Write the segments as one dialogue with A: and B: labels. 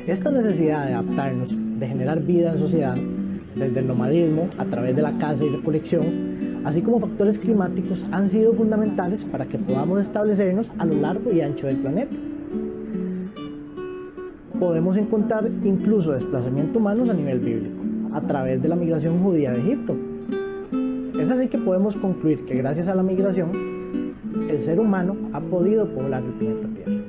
A: Esta necesidad de adaptarnos, de generar vida en sociedad, desde el nomadismo a través de la caza y recolección, así como factores climáticos, han sido fundamentales para que podamos establecernos a lo largo y ancho del planeta. Podemos encontrar incluso desplazamientos humanos a nivel bíblico, a través de la migración judía de Egipto. Es así que podemos concluir que gracias a la migración, el ser humano ha podido poblar el planeta Tierra.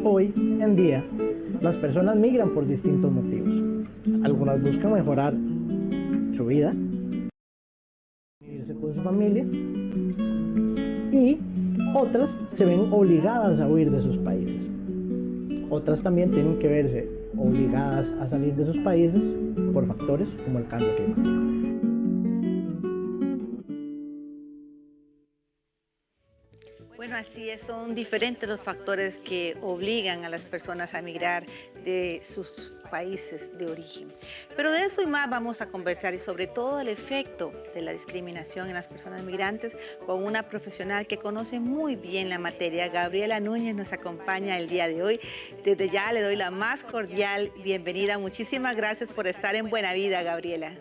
A: Hoy en día, las personas migran por distintos motivos. Algunas buscan mejorar su vida, irse con su familia, y otras se ven obligadas a huir de sus países. Otras también tienen que verse obligadas a salir de sus países por factores como el cambio climático.
B: Bueno, así es, son diferentes los factores que obligan a las personas a migrar de sus países de origen. Pero de eso y más vamos a conversar, y sobre todo el efecto de la discriminación en las personas migrantes, con una profesional que conoce muy bien la materia. Gabriela Núñez nos acompaña el día de hoy. Desde ya le doy la más cordial bienvenida. Muchísimas gracias por estar en Buena Vida, Gabriela.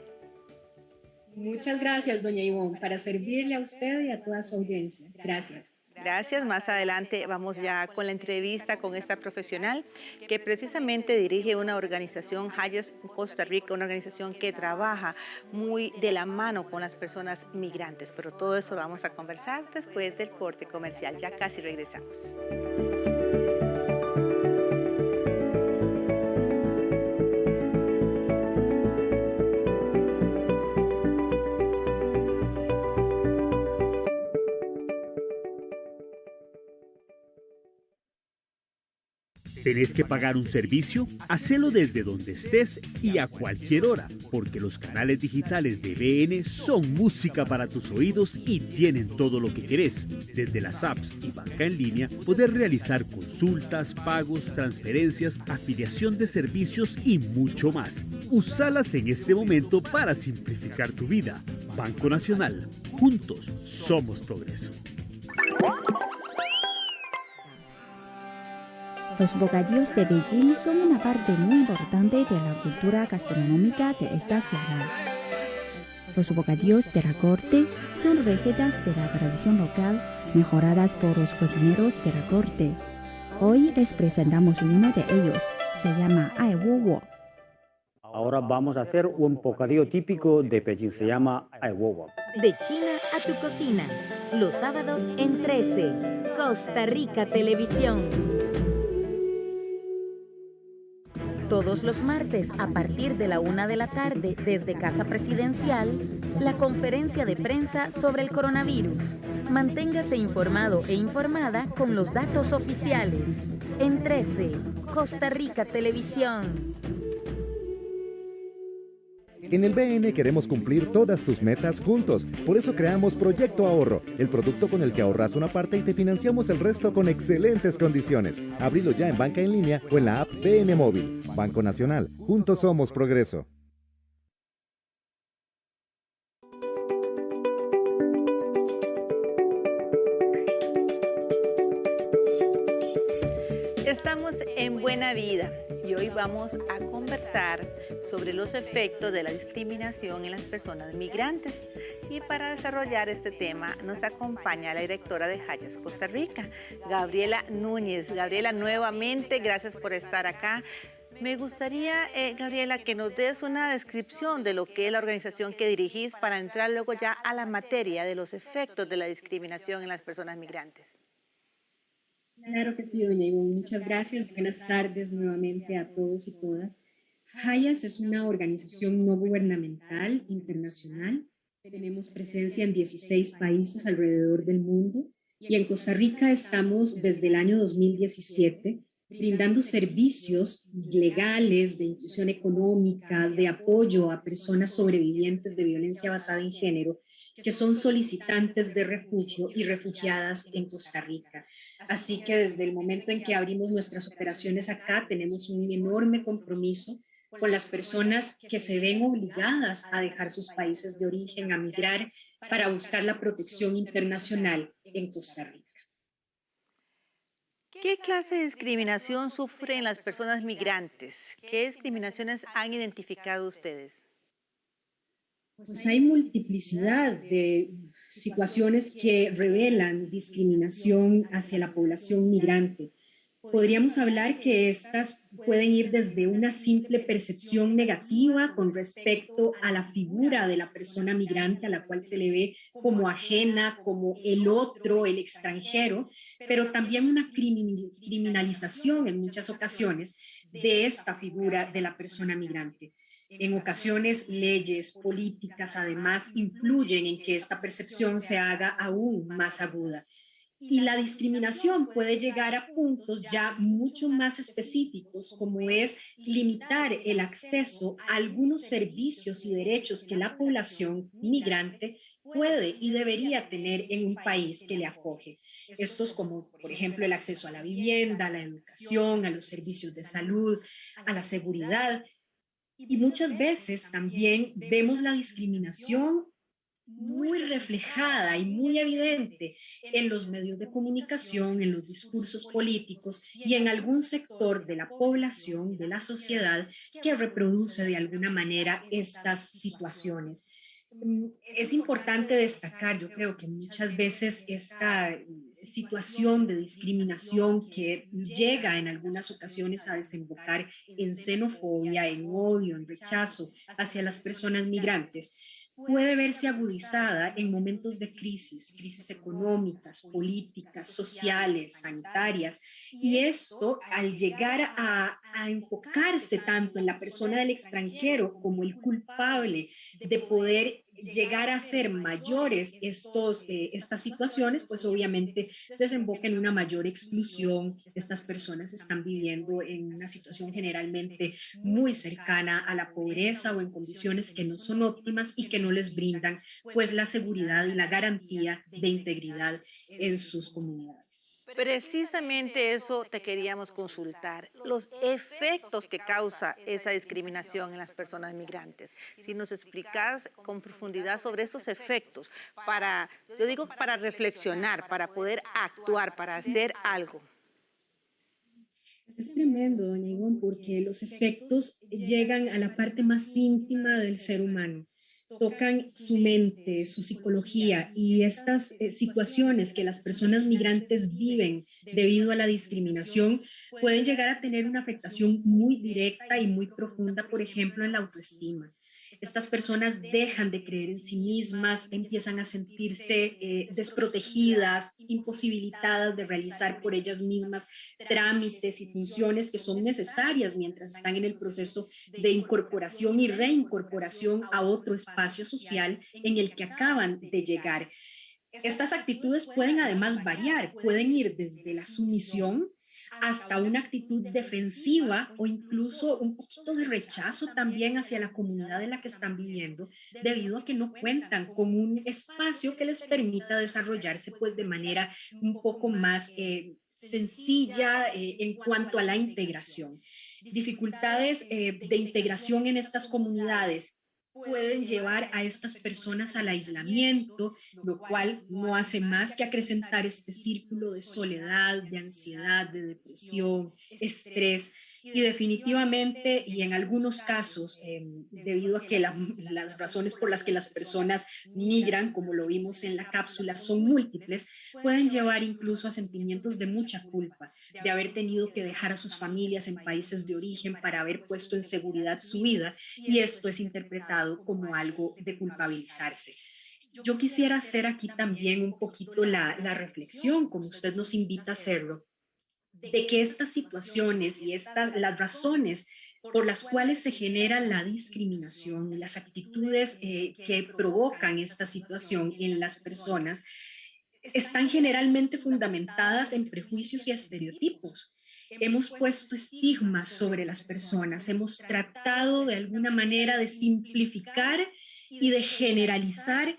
C: Muchas gracias, doña Ivonne, para servirle a usted y a toda su audiencia. Gracias.
B: Gracias. Más adelante vamos ya con la entrevista con esta profesional que precisamente dirige una organización, Hayas Costa Rica, una organización que trabaja muy de la mano con las personas migrantes. Pero todo eso lo vamos a conversar después del corte comercial. Ya casi regresamos.
D: ¿Tenés que pagar un servicio? Hacelo desde donde estés y a cualquier hora, porque los canales digitales de BN son música para tus oídos y tienen todo lo que querés. Desde las apps y banca en línea, podés realizar consultas, pagos, transferencias, afiliación de servicios y mucho más. Usalas en este momento para simplificar tu vida. Banco Nacional. Juntos somos progreso.
E: Los bocadillos de Beijing son una parte muy importante de la cultura gastronómica de esta ciudad. Los bocadillos de la corte son recetas de la tradición local mejoradas por los cocineros de la corte. Hoy les presentamos uno de ellos. Se llama Ai Wo Wo.
F: Ahora vamos a hacer un bocadillo típico de Beijing. Se llama Ai Wo Wo.
G: De China a tu cocina. Los sábados en 13. Costa Rica Televisión. Todos los martes, a partir de la 1 de la tarde, desde Casa Presidencial, la conferencia de prensa sobre el coronavirus. Manténgase informado e informada con los datos oficiales. En 13, Costa Rica Televisión.
H: En el BN queremos cumplir todas tus metas juntos. Por eso creamos Proyecto Ahorro, el producto con el que ahorras una parte y te financiamos el resto con excelentes condiciones. Abrilo ya en banca en línea o en la app BN Móvil. Banco Nacional. Juntos somos progreso.
B: Estamos en Buena Vida y hoy vamos a conversar sobre los efectos de la discriminación en las personas migrantes. Y para desarrollar este tema nos acompaña la directora de Hayas Costa Rica, Gabriela Núñez. Gabriela, nuevamente, gracias por estar acá. Me gustaría, Gabriela, que nos des una descripción de lo que es la organización que dirigís para entrar luego ya a la materia de los efectos de la discriminación en las personas migrantes.
C: Claro que sí, doña Ivonne. Muchas gracias. Buenas tardes nuevamente a todos y todas. Hayas es una organización no gubernamental internacional. Tenemos presencia en 16 países alrededor del mundo y en Costa Rica estamos desde el año 2017 brindando servicios legales de inclusión económica, de apoyo a personas sobrevivientes de violencia basada en género que son solicitantes de refugio y refugiadas en Costa Rica. Así que desde el momento en que abrimos nuestras operaciones acá, tenemos un enorme compromiso con las personas que se ven obligadas a dejar sus países de origen, a migrar para buscar la protección internacional en Costa Rica.
B: ¿Qué clase de discriminación sufren las personas migrantes? ¿Qué discriminaciones han identificado ustedes?
C: Pues hay multiplicidad de situaciones que revelan discriminación hacia la población migrante. Podríamos hablar que estas pueden ir desde una simple percepción negativa con respecto a la figura de la persona migrante a la cual se le ve como ajena, como el otro, el extranjero, pero también una criminalización en muchas ocasiones de esta figura de la persona migrante. En ocasiones, leyes, políticas, además, influyen en que esta percepción se haga aún más aguda. Y la discriminación puede llegar a puntos ya mucho más específicos, como es limitar el acceso a algunos servicios y derechos que la población migrante puede y debería tener en un país que le acoge. Estos como, por ejemplo, el acceso a la vivienda, a la educación, a los servicios de salud, a la seguridad. Y muchas veces también vemos la discriminación muy reflejada y muy evidente en los medios de comunicación, en los discursos políticos y en algún sector de la población, de la sociedad, que reproduce de alguna manera estas situaciones. Es importante destacar, yo creo que muchas veces esta situación de discriminación que llega en algunas ocasiones a desembocar en xenofobia, en odio, en rechazo hacia las personas migrantes, puede verse agudizada en momentos de crisis económicas, políticas, sociales, sanitarias, y esto al llegar a enfocarse tanto en la persona del extranjero como el culpable de poder llegar a ser mayores estas situaciones, pues obviamente desemboca en una mayor exclusión. Estas personas están viviendo en una situación generalmente muy cercana a la pobreza o en condiciones que no son óptimas y que no les brindan pues la seguridad y la garantía de integridad en sus comunidades.
B: Precisamente eso te queríamos consultar, los efectos que causa esa discriminación en las personas migrantes. Si nos explicas con profundidad sobre esos efectos, yo digo para reflexionar, para poder actuar, para hacer algo.
C: Es tremendo, doña Ivonne, porque los efectos llegan a la parte más íntima del ser humano, tocan su mente, su psicología, y estas situaciones que las personas migrantes viven debido a la discriminación pueden llegar a tener una afectación muy directa y muy profunda, por ejemplo, en la autoestima. Estas personas dejan de creer en sí mismas, empiezan a sentirse desprotegidas, imposibilitadas de realizar por ellas mismas trámites y funciones que son necesarias mientras están en el proceso de incorporación y reincorporación a otro espacio social en el que acaban de llegar. Estas actitudes pueden además variar, pueden ir desde la sumisión hasta una actitud defensiva o incluso un poquito de rechazo también hacia la comunidad en la que están viviendo, debido a que no cuentan con un espacio que les permita desarrollarse pues de manera un poco más sencilla en cuanto a la integración. Dificultades de integración en estas comunidades pueden llevar a estas personas al aislamiento, lo cual no hace más que acrecentar este círculo de soledad, de ansiedad, de depresión, estrés. Y definitivamente, y en algunos casos, debido a que las razones por las que las personas migran, como lo vimos en la cápsula, son múltiples, pueden llevar incluso a sentimientos de mucha culpa, de haber tenido que dejar a sus familias en países de origen para haber puesto en seguridad su vida, y esto es interpretado como algo de culpabilizarse. Yo quisiera hacer aquí también un poquito la reflexión, como usted nos invita a hacerlo, de que estas situaciones y las razones por las cuales se genera la discriminación y las actitudes que provocan esta situación en las personas están generalmente fundamentadas en prejuicios y estereotipos. Hemos puesto estigmas sobre las personas, hemos tratado de alguna manera de simplificar y de generalizar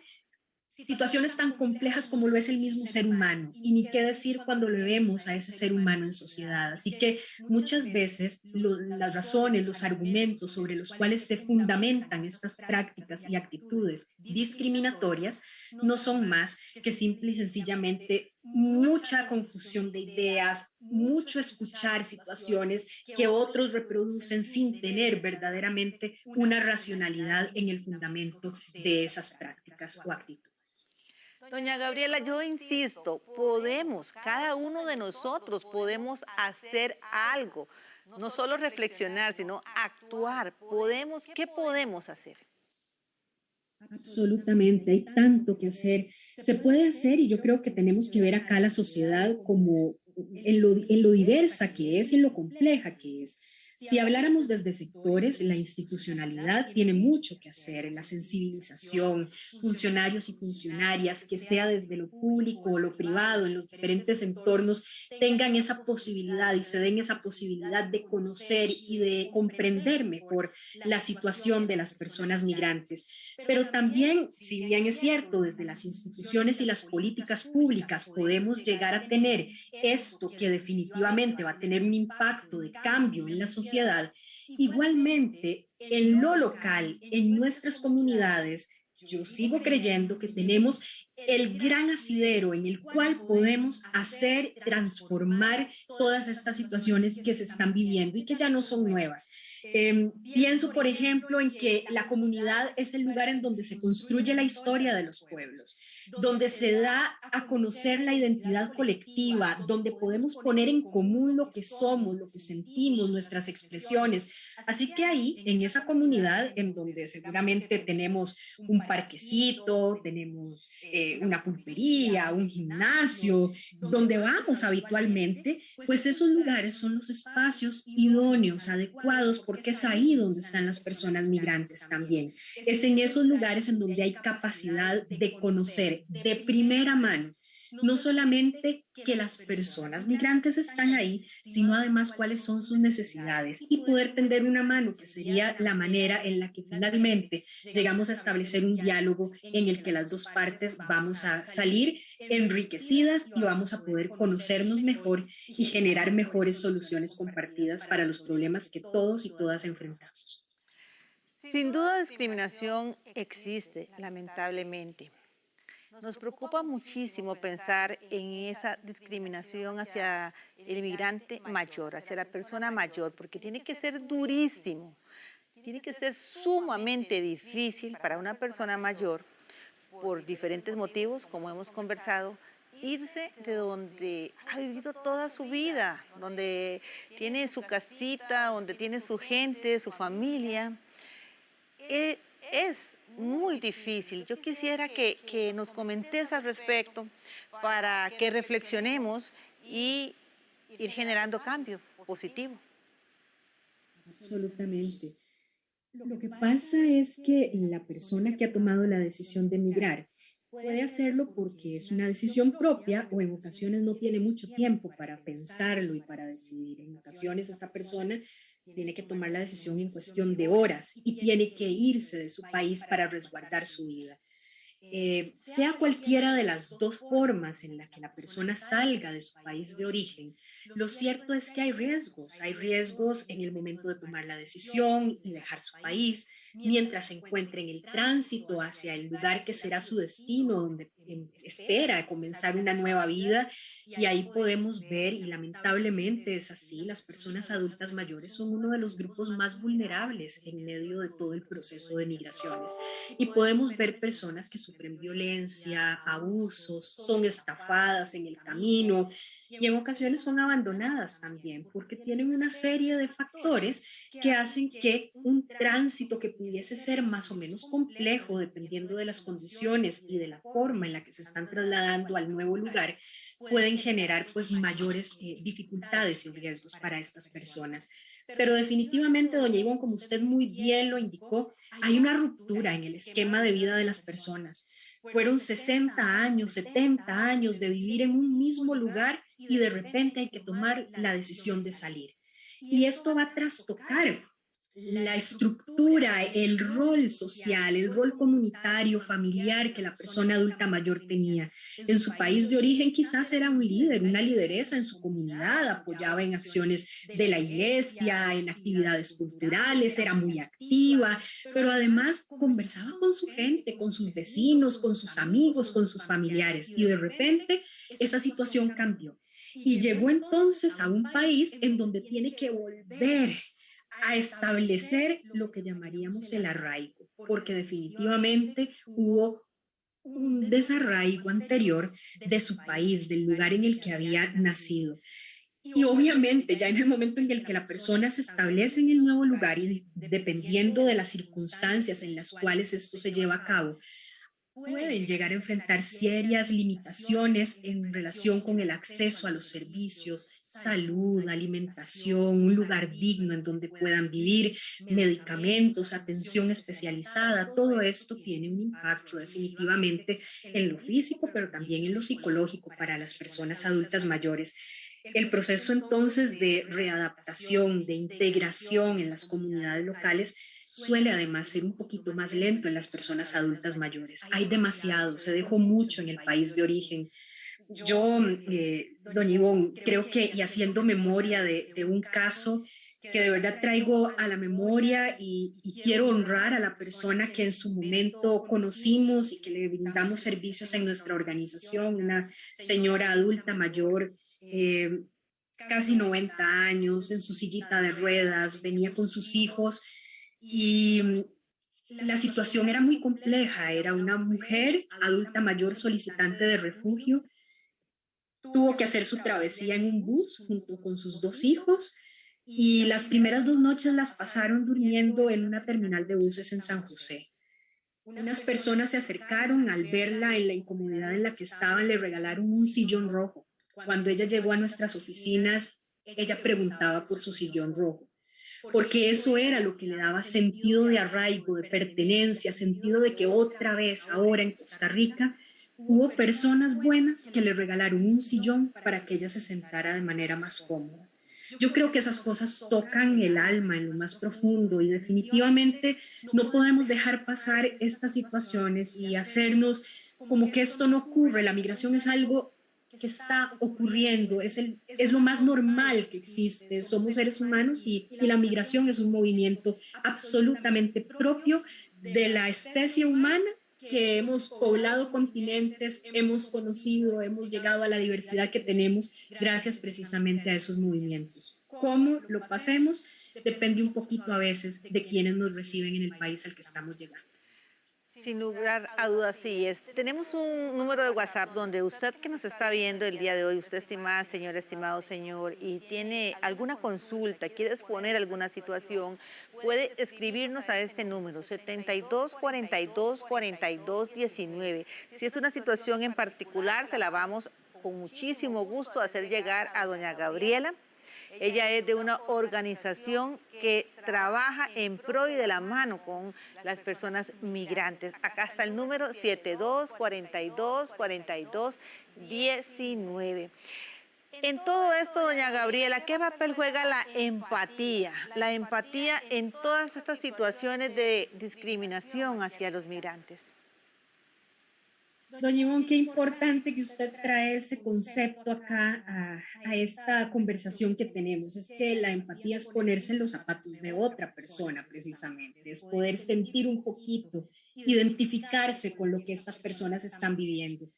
C: situaciones tan complejas como lo es el mismo ser humano, y ni qué decir cuando le vemos a ese ser humano en sociedad. Así que muchas veces las razones, los argumentos sobre los cuales se fundamentan estas prácticas y actitudes discriminatorias no son más que simple y sencillamente mucha confusión de ideas, mucho escuchar situaciones que otros reproducen sin tener verdaderamente una racionalidad en el fundamento de esas prácticas o actitudes.
B: Doña Gabriela, yo insisto, podemos, cada uno de nosotros podemos hacer algo, no solo reflexionar, sino actuar. Podemos, ¿qué podemos hacer?
C: Absolutamente, hay tanto que hacer. Se puede hacer y yo creo que tenemos que ver acá la sociedad como en lo diversa que es, en lo compleja que es. Si habláramos desde sectores, la institucionalidad tiene mucho que hacer, la sensibilización, funcionarios y funcionarias, que sea desde lo público o lo privado, en los diferentes entornos, tengan esa posibilidad y se den esa posibilidad de conocer y de comprender mejor la situación de las personas migrantes. Pero también, si bien es cierto, desde las instituciones y las políticas públicas podemos llegar a tener esto que definitivamente va a tener un impacto de cambio en la sociedad, igualmente en lo local, en nuestras comunidades, yo sigo creyendo que tenemos el gran asidero en el cual podemos hacer, transformar todas estas situaciones que se están viviendo y que ya no son nuevas. Pienso, por ejemplo, en que la comunidad es el lugar en donde se construye la historia de los pueblos, donde se da a conocer la identidad colectiva, donde podemos poner en común lo que somos, lo que sentimos, nuestras expresiones. Así que ahí, en esa comunidad, en donde seguramente tenemos un parquecito, tenemos una pulpería, un gimnasio, donde vamos habitualmente, pues esos lugares son los espacios idóneos, adecuados, porque es ahí donde están las personas migrantes también. Es en esos lugares en donde hay capacidad de conocer de primera mano no solamente que las personas migrantes están ahí, sino además cuáles son sus necesidades y poder tender una mano, que sería la manera en la que finalmente llegamos a establecer un diálogo en el que las dos partes vamos a salir enriquecidas y vamos a poder conocernos mejor y generar mejores soluciones compartidas para los problemas que todos y todas enfrentamos.
B: Sin duda, discriminación existe, lamentablemente. Nos preocupa muchísimo pensar en esa discriminación hacia el inmigrante mayor, hacia la persona mayor, porque tiene que ser durísimo, tiene que ser sumamente difícil para una persona mayor, por diferentes motivos, como hemos conversado, irse de donde ha vivido toda su vida, donde tiene su casita, donde tiene su gente, su familia. Es muy difícil. Yo quisiera que nos comentes al respecto para que reflexionemos y ir generando cambio positivo.
C: Absolutamente. Lo que pasa es que la persona que ha tomado la decisión de emigrar puede hacerlo porque es una decisión propia o en ocasiones no tiene mucho tiempo para pensarlo y para decidir. En ocasiones esta persona tiene que tomar la decisión en cuestión de horas y tiene que irse de su país para resguardar su vida. Sea cualquiera de las dos formas en la que la persona salga de su país de origen, lo cierto es que hay riesgos en el momento de tomar la decisión y dejar su país, mientras se encuentra en el tránsito hacia el lugar que será su destino, donde espera comenzar una nueva vida. Y ahí podemos ver, y lamentablemente es así, las personas adultas mayores son uno de los grupos más vulnerables en medio de todo el proceso de migraciones. Y podemos ver personas que sufren violencia, abusos, son estafadas en el camino y en ocasiones son abandonadas también porque tienen una serie de factores que hacen que un tránsito que pudiese ser más o menos complejo dependiendo de las condiciones y de la forma en la que se están trasladando al nuevo lugar pueden generar pues mayores dificultades y riesgos para estas personas. Pero definitivamente, doña Ivonne, como usted muy bien lo indicó, hay una ruptura en el esquema de vida de las personas. Fueron 60 años, 70 años de vivir en un mismo lugar y de repente hay que tomar la decisión de salir. Y esto va a trastocar la estructura, el rol social, el rol comunitario, familiar que la persona adulta mayor tenía. En su país de origen quizás era un líder, una lideresa en su comunidad, apoyaba en acciones de la iglesia, en actividades culturales, era muy activa, pero además conversaba con su gente, con sus vecinos, con sus amigos, con sus familiares, y de repente esa situación cambió. Y llegó entonces a un país en donde tiene que volver a establecer lo que llamaríamos el arraigo, porque definitivamente hubo un desarraigo anterior de su país, del lugar en el que había nacido. Y obviamente ya en el momento en el que la persona se establece en el nuevo lugar y dependiendo de las circunstancias en las cuales esto se lleva a cabo, pueden llegar a enfrentar serias limitaciones en relación con el acceso a los servicios, salud, alimentación, un lugar digno en donde puedan vivir, medicamentos, atención especializada. Todo esto tiene un impacto definitivamente en lo físico, pero también en lo psicológico para las personas adultas mayores. El proceso entonces de readaptación, de integración en las comunidades locales suele además ser un poquito más lento en las personas adultas mayores. Hay demasiado, se dejó mucho en el país de origen. Yo, doña Ivonne, creo que, y haciendo memoria de un caso que de verdad traigo a la memoria y quiero honrar a la persona que en su momento conocimos y que le brindamos servicios en nuestra organización, una señora adulta mayor, casi 90 años, en su sillita de ruedas, venía con sus hijos y la situación era muy compleja. Era una mujer adulta mayor solicitante de refugio. Tuvo que hacer su travesía en un bus junto con sus dos hijos y las primeras 2 noches las pasaron durmiendo en una terminal de buses en San José. Unas personas se acercaron al verla en la incomodidad en la que estaban, le regalaron un sillón rojo. Cuando ella llegó a nuestras oficinas, ella preguntaba por su sillón rojo, porque eso era lo que le daba sentido de arraigo, de pertenencia, sentido de que otra vez, ahora en Costa Rica, hubo personas buenas que le regalaron un sillón para que ella se sentara de manera más cómoda. Yo creo que esas cosas tocan el alma en lo más profundo y definitivamente no podemos dejar pasar estas situaciones y hacernos como que esto no ocurre. La migración es algo que está ocurriendo, es lo más normal que existe. Somos seres humanos y la migración es un movimiento absolutamente propio de la especie humana, que hemos poblado continentes, hemos conocido, hemos llegado a la diversidad que tenemos gracias precisamente a esos movimientos. Cómo lo pasemos depende un poquito a veces de quienes nos reciben en el país al que estamos llegando.
B: Sin lugar a dudas, sí es. Tenemos un número de WhatsApp donde usted que nos está viendo el día de hoy, usted estimada señora, estimado señor, y tiene alguna consulta, quiere exponer alguna situación, puede escribirnos a este número, 72 42 42 19. Si es una situación en particular, se la vamos con muchísimo gusto a hacer llegar a doña Gabriela. Ella es de una organización que trabaja en pro y de la mano con las personas migrantes. Acá está el número 72 42 42 19. En todo esto, doña Gabriela, ¿qué papel juega la empatía? La empatía en todas estas situaciones de discriminación hacia los migrantes.
C: Doña Ivonne, qué importante que usted trae ese concepto acá a esta conversación que tenemos. Es que la empatía es ponerse en los zapatos de otra persona, precisamente. Es poder sentir un poquito, identificarse con lo que estas personas están viviendo.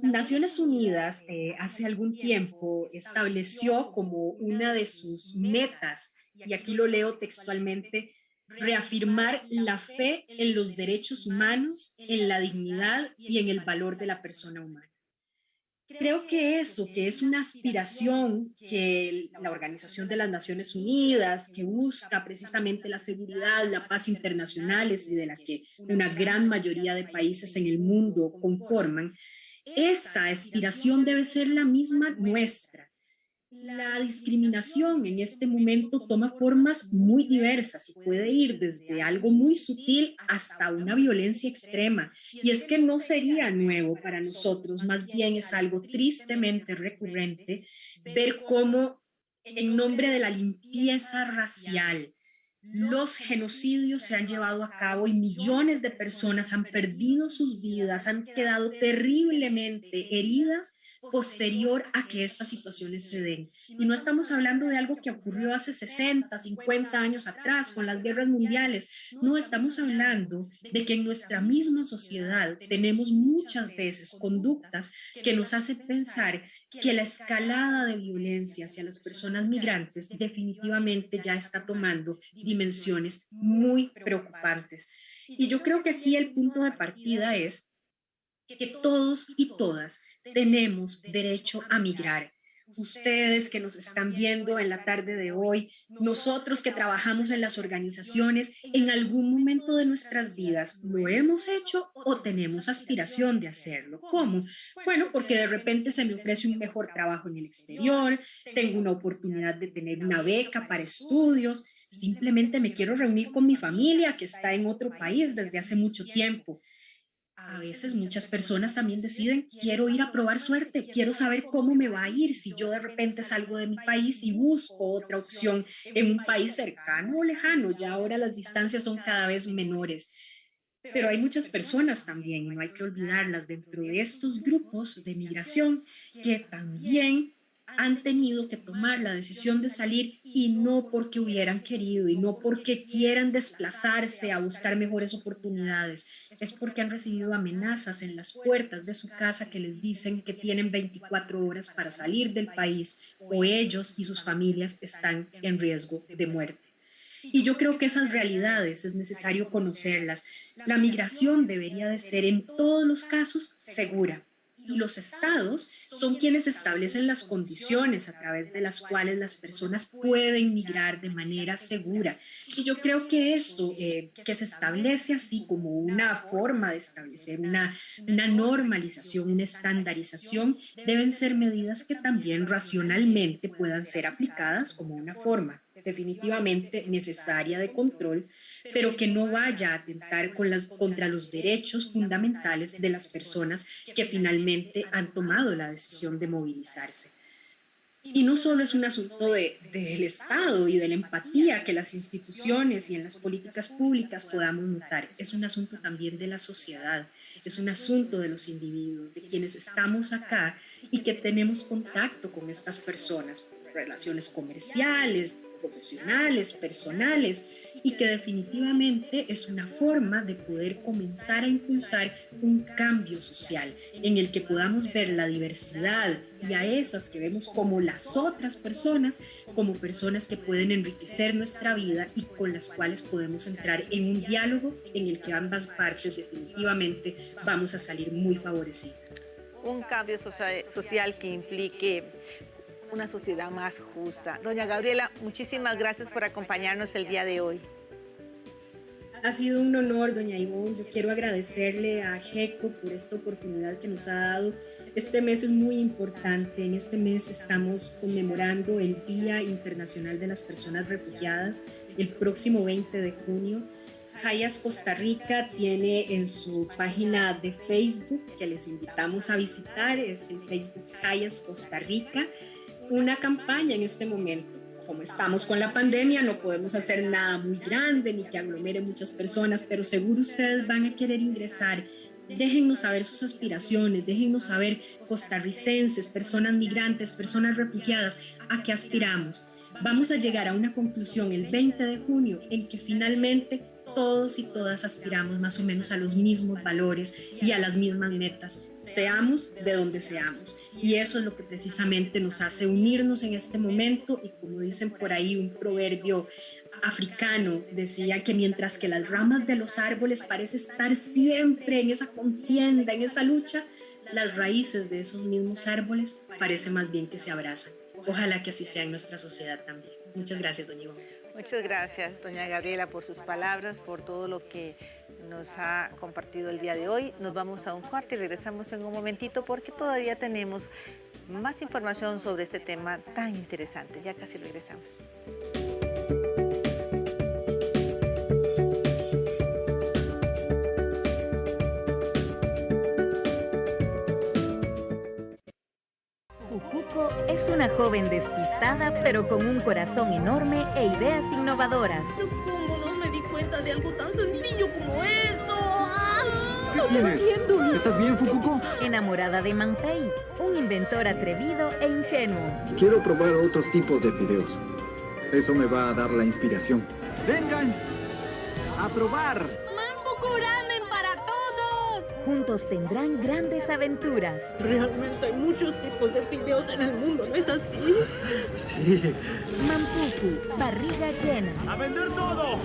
C: Naciones Unidas hace algún tiempo estableció como una de sus metas, y aquí lo leo textualmente, reafirmar la fe en los derechos humanos, en la dignidad y en el valor de la persona humana. Creo que eso, que es una aspiración que la Organización de las Naciones Unidas, que busca precisamente la seguridad, la paz internacionales y de la que una gran mayoría de países en el mundo conforman, esa aspiración debe ser la misma nuestra. La discriminación en este momento toma formas muy diversas y puede ir desde algo muy sutil hasta una violencia extrema. Y es que no sería nuevo para nosotros, más bien es algo tristemente recurrente ver cómo en nombre de la limpieza racial, Los genocidios se han llevado a cabo y millones de personas han perdido sus vidas, han quedado terriblemente heridas posterior a que estas situaciones se den. Y no estamos hablando de algo que ocurrió hace 60, 50 años atrás con las guerras mundiales. No, estamos hablando de que en nuestra misma sociedad tenemos muchas veces conductas que nos hacen pensar que la escalada de violencia hacia las personas migrantes definitivamente ya está tomando dimensiones muy preocupantes. Y yo creo que aquí el punto de partida es que todos y todas tenemos derecho a migrar. Ustedes que nos están viendo en la tarde de hoy, nosotros que trabajamos en las organizaciones, en algún momento de nuestras vidas lo hemos hecho o tenemos aspiración de hacerlo. ¿Cómo? Bueno, porque de repente se me ofrece un mejor trabajo en el exterior, tengo una oportunidad de tener una beca para estudios, simplemente me quiero reunir con mi familia que está en otro país desde hace mucho tiempo. A veces muchas personas también deciden, quiero ir a probar suerte, quiero saber cómo me va a ir si yo de repente salgo de mi país y busco otra opción en un país cercano o lejano. Ya ahora las distancias son cada vez menores. Pero hay muchas personas también, y no hay que olvidarlas, dentro de estos grupos de migración que también han tenido que tomar la decisión de salir y no porque hubieran querido y no porque quieran desplazarse a buscar mejores oportunidades, es porque han recibido amenazas en las puertas de su casa que les dicen que tienen 24 horas para salir del país o ellos y sus familias están en riesgo de muerte. Y yo creo que esas realidades es necesario conocerlas. La migración debería de ser en todos los casos segura. Y los estados son quienes establecen las condiciones a través de las cuales las personas pueden migrar de manera segura. Y yo creo que eso, que se establece así como una forma de establecer una normalización, una estandarización, deben ser medidas que también racionalmente puedan ser aplicadas como una forma definitivamente necesaria de control, pero que no vaya a atentar contra los derechos fundamentales de las personas que finalmente han tomado la decisión de movilizarse. Y no solo es un asunto del Estado y de la empatía que las instituciones y en las políticas públicas podamos notar, es un asunto también de la sociedad, es un asunto de los individuos, de quienes estamos acá y que tenemos contacto con estas personas, relaciones comerciales, profesionales, personales, y que definitivamente es una forma de poder comenzar a impulsar un cambio social en el que podamos ver la diversidad y a esas que vemos como las otras personas, como personas que pueden enriquecer nuestra vida y con las cuales podemos entrar en un diálogo en el que ambas partes definitivamente vamos a salir muy favorecidas.
B: Un cambio social que implique una sociedad más justa. Doña Gabriela, muchísimas gracias por acompañarnos el día de hoy.
C: Ha sido un honor, doña Ivonne. Yo quiero agradecerle a GECO por esta oportunidad que nos ha dado. Este mes es muy importante. En este mes estamos conmemorando el Día Internacional de las Personas Refugiadas, el próximo 20 de junio. Hayas Costa Rica tiene en su página de Facebook, que les invitamos a visitar, es el Facebook Hayas Costa Rica, una campaña en este momento. Como estamos con la pandemia, no podemos hacer nada muy grande ni que aglomere muchas personas, pero seguro ustedes van a querer ingresar. Déjennos saber sus aspiraciones, déjennos saber, costarricenses, personas migrantes, personas refugiadas, a qué aspiramos. Vamos a llegar a una conclusión el 20 de junio en que finalmente todos y todas aspiramos más o menos a los mismos valores y a las mismas metas, seamos de donde seamos. Y eso es lo que precisamente nos hace unirnos en este momento, y como dicen por ahí un proverbio africano, decía que mientras que las ramas de los árboles parecen estar siempre en esa contienda, en esa lucha, las raíces de esos mismos árboles parece más bien que se abrazan. Ojalá que así sea en nuestra sociedad también. Muchas gracias, doña Ivonne.
B: Muchas gracias, doña Gabriela, por sus palabras, por todo lo que nos ha compartido el día de hoy. Nos vamos a un corte y regresamos en un momentito porque todavía tenemos más información sobre este tema tan interesante. Ya casi regresamos.
G: Fukuco Mampuku es una joven despistada, pero con un corazón enorme e ideas innovadoras.
I: ¿Cómo no me di cuenta de algo tan sencillo como esto?
J: ¿Qué tienes? ¿Estás bien, Fukuko?
G: Enamorada de Manpei, un inventor atrevido e ingenuo.
J: Quiero probar otros tipos de fideos. Eso me va a dar la inspiración. ¡Vengan a probar!
I: ¡Mampuku Ramen para todos!
G: Juntos tendrán grandes aventuras.
I: Realmente hay muchos tipos de fideos en el mundo, ¿no es así?
J: Sí.
G: Mampuku, barriga llena.
D: ¡A vender todo!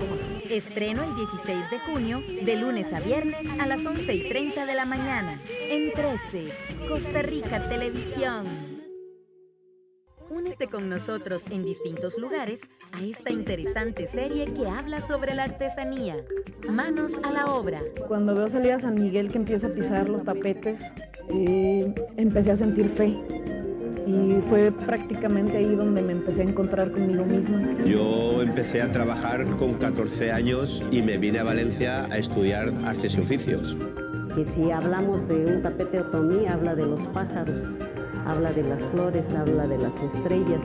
G: Estreno el 16 de junio, de lunes a viernes a las 11:30 de la mañana. En 13, Costa Rica Televisión. Únete con nosotros en distintos lugares a esta interesante serie que habla sobre la artesanía. Manos a la obra.
K: Cuando veo salir a San Miguel que empieza a pisar los tapetes, empecé a sentir fe. Y fue prácticamente ahí donde me empecé a encontrar conmigo misma.
L: Yo empecé a trabajar con 14 años y me vine a Valencia a estudiar artes y oficios.
M: Que si hablamos de un tapete otomí, habla de los pájaros, habla de las flores, habla de las estrellas.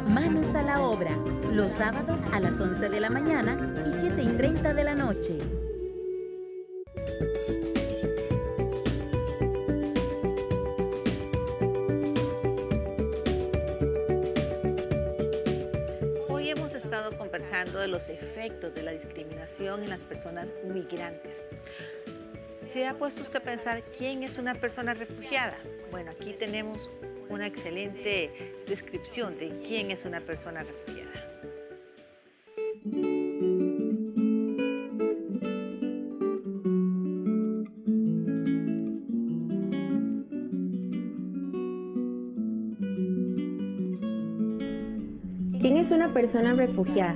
G: Manos a la obra, los sábados a las 11 de la mañana y 7:30 de la noche.
B: Conversando de los efectos de la discriminación en las personas migrantes. ¿Se ha puesto usted a pensar quién es una persona refugiada? Bueno, aquí tenemos una excelente descripción de quién es una persona refugiada.
N: ¿Quién es una persona refugiada?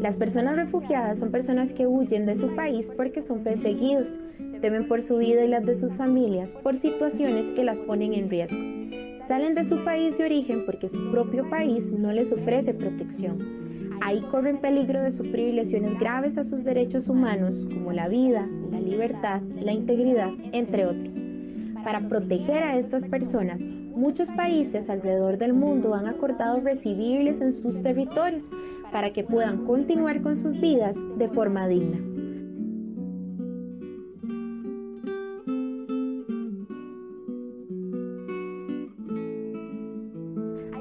N: Las personas refugiadas son personas que huyen de su país porque son perseguidos, temen por su vida y las de sus familias por situaciones que las ponen en riesgo. Salen de su país de origen porque su propio país no les ofrece protección. Ahí corren peligro de sufrir lesiones graves a sus derechos humanos como la vida, la libertad, la integridad, entre otros. Para proteger a estas personas, muchos países alrededor del mundo han acordado recibirles en sus territorios para que puedan continuar con sus vidas de forma digna.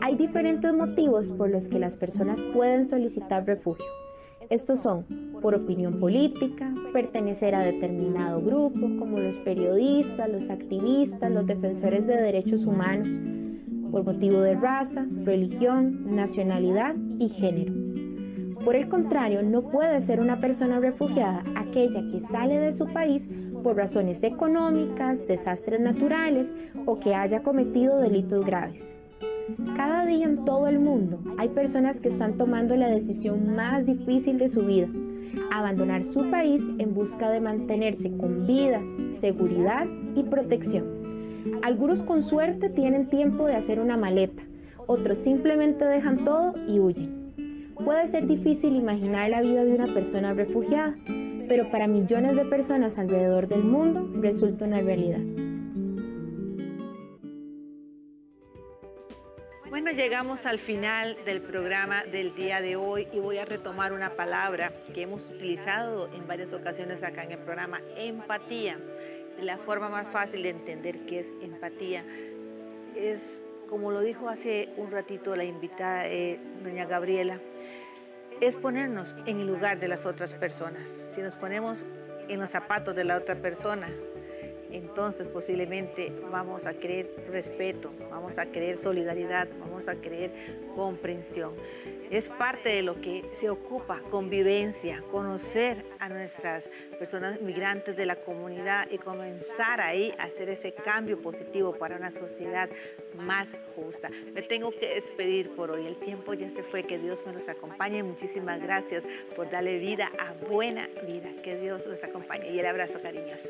N: Hay diferentes motivos por los que las personas pueden solicitar refugio. Estos son por opinión política, pertenecer a determinado grupo, como los periodistas, los activistas, los defensores de derechos humanos, por motivo de raza, religión, nacionalidad y género. Por el contrario, no puede ser una persona refugiada aquella que sale de su país por razones económicas, desastres naturales o que haya cometido delitos graves. Cada día en todo el mundo hay personas que están tomando la decisión más difícil de su vida, abandonar su país en busca de mantenerse con vida, seguridad y protección. Algunos con suerte tienen tiempo de hacer una maleta, otros simplemente dejan todo y huyen. Puede ser difícil imaginar la vida de una persona refugiada, pero para millones de personas alrededor del mundo resulta una realidad.
B: Bueno, llegamos al final del programa del día de hoy y voy a retomar una palabra que hemos utilizado en varias ocasiones acá en el programa, empatía. La forma más fácil de entender qué es empatía es, como lo dijo hace un ratito la invitada, doña Gabriela, es ponernos en el lugar de las otras personas. Si nos ponemos en los zapatos de la otra persona, entonces posiblemente vamos a querer respeto, vamos a querer solidaridad, vamos a querer comprensión. Es parte de lo que se ocupa, convivencia, conocer a nuestras personas migrantes de la comunidad y comenzar ahí a hacer ese cambio positivo para una sociedad más justa. Me tengo que despedir por hoy, el tiempo ya se fue, que Dios me los acompañe. Muchísimas gracias por darle vida a buena vida, que Dios los acompañe y el abrazo cariñoso.